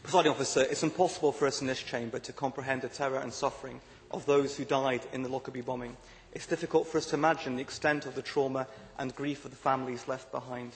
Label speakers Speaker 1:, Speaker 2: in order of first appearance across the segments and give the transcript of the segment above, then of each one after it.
Speaker 1: Presiding Officer, it is impossible for us in this chamber to comprehend the terror and suffering of those who died in the Lockerbie bombing. It is difficult for us to imagine the extent of the trauma and grief of the families left behind.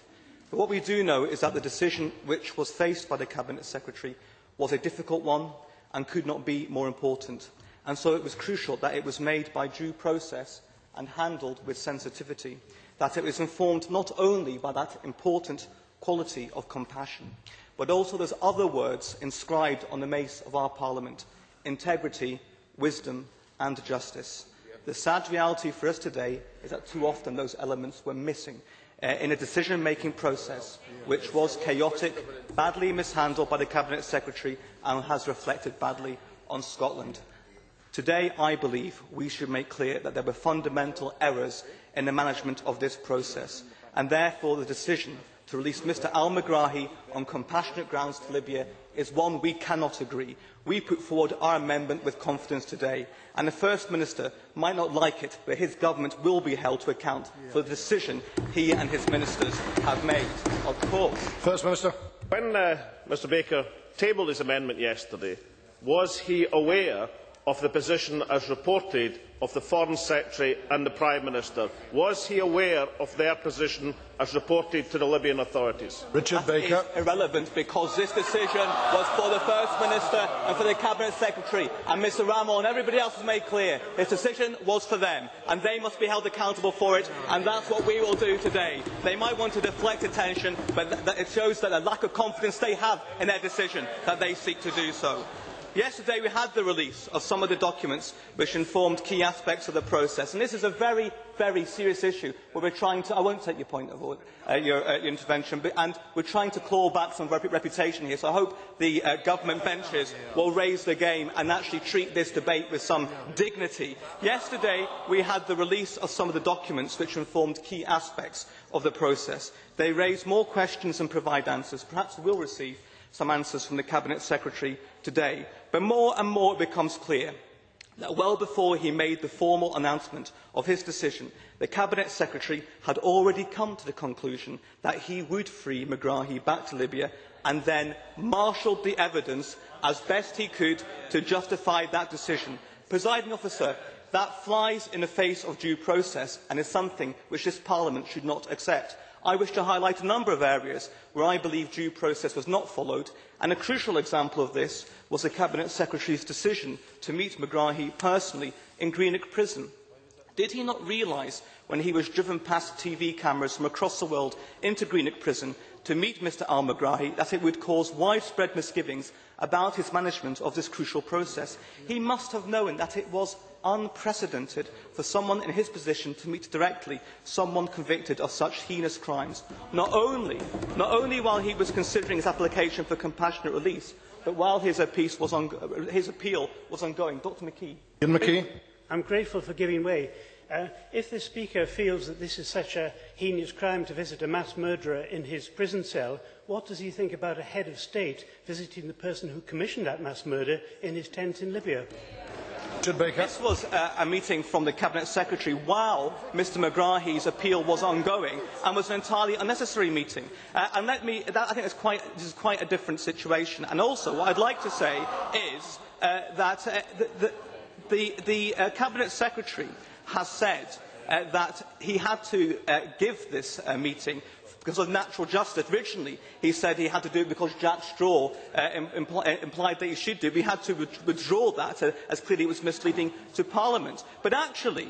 Speaker 1: But what we do know is that the decision which was faced by the Cabinet Secretary was a difficult one and could not be more important. And so it was crucial that it was made by due process and handled with sensitivity, that it was informed not only by that important quality of compassion, but also those other words inscribed on the mace of our Parliament: integrity, wisdom and justice. The sad reality for us today is that too often those elements were missing in a decision-making process which was chaotic, badly mishandled by the Cabinet Secretary and has reflected badly on Scotland. Today, I believe we should make clear that there were fundamental errors in the management of this process, and therefore the decision to release Mr al-Megrahi on compassionate grounds to Libya is one we cannot agree. We put forward our amendment with confidence today, and the First Minister might not like it, but his government will be held to account for the decision he and his ministers have made. Of course.
Speaker 2: First Minister.
Speaker 3: When Mr Baker tabled his amendment yesterday, was he aware of the position as reported of the Foreign Secretary and the Prime Minister? Was he aware of their position as reported to the Libyan authorities?
Speaker 2: Richard Baker.
Speaker 1: That is irrelevant, because this decision was for the First Minister and for the Cabinet Secretary, and Mr Ramo and everybody else has made clear this decision was for them and they must be held accountable for it, and that's what we will do today. They might want to deflect attention, but it shows that the lack of confidence they have in their decision that they seek to do so. Yesterday we had the release of some of the documents which informed key aspects of the process, and this is a very, very serious issue where we're trying to— I won't take your point of your intervention, and we're trying to claw back some reputation here, so I hope the government benches will raise the game and actually treat this debate with some dignity. Yesterday we had the release of some of the documents which informed key aspects of the process. They raise more questions than provide answers. Perhaps we'll receive some answers from the Cabinet Secretary today. But more and more it becomes clear that well before he made the formal announcement of his decision, the Cabinet Secretary had already come to the conclusion that he would free Megrahi back to Libya, and then marshalled the evidence as best he could to justify that decision. Presiding Officer, that flies in the face of due process and is something which this Parliament should not accept. I wish to highlight a number of areas where I believe due process was not followed, and a crucial example of this was the Cabinet Secretary's decision to meet Megrahi personally in Greenock Prison. Did he not realise, when he was driven past TV cameras from across the world into Greenock Prison to meet Mr al-Megrahi, that it would cause widespread misgivings about his management of this crucial process? He must have known that it was unprecedented for someone in his position to meet directly someone convicted of such heinous crimes, not only while he was considering his application for compassionate release, but while his appeal was ongoing. Dr McKee.
Speaker 4: I'm grateful for giving way. If the Speaker feels that this is such a heinous crime to visit a mass murderer in his prison cell, what does he think about a head of state visiting the person who commissioned that mass murder in his tent in Libya?
Speaker 1: This was a meeting from the Cabinet Secretary while Mr Megrahi's appeal was ongoing, and was an entirely unnecessary meeting. I think this is quite a different situation. And also, what I'd like to say is that the Cabinet Secretary has said that he had to give this meeting because of natural justice. Originally, he said he had to do it because Jack Straw implied that he should do it. We had to withdraw that, as clearly it was misleading to Parliament. But actually,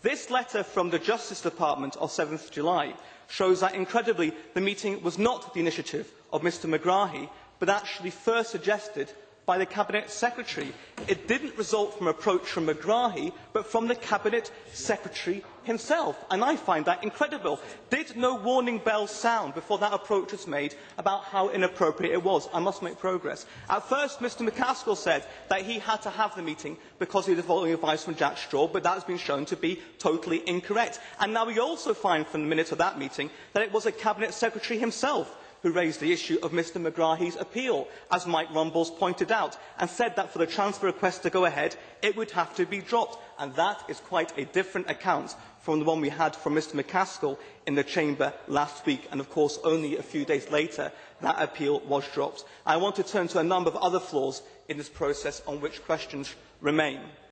Speaker 1: this letter from the Justice Department of 7th July shows that, incredibly, the meeting was not the initiative of Mr Megrahi, but actually first suggested by the Cabinet Secretary. It didn't result from an approach from Megrahi, but from the Cabinet Secretary himself, and I find that incredible. Did no warning bells sound before that approach was made about how inappropriate it was? I must make progress. At first, Mr McCaskill said that he had to have the meeting because he was following advice from Jack Straw, but that has been shown to be totally incorrect. And now we also find from the minutes of that meeting that it was the Cabinet Secretary himself who raised the issue of Mr Megrahi's appeal, as Mike Rumbles pointed out, and said that for the transfer request to go ahead, it would have to be dropped. And that is quite a different account from the one we had from Mr McCaskill in the Chamber last week. And of course, only a few days later, that appeal was dropped. I want to turn to a number of other flaws in this process on which questions remain.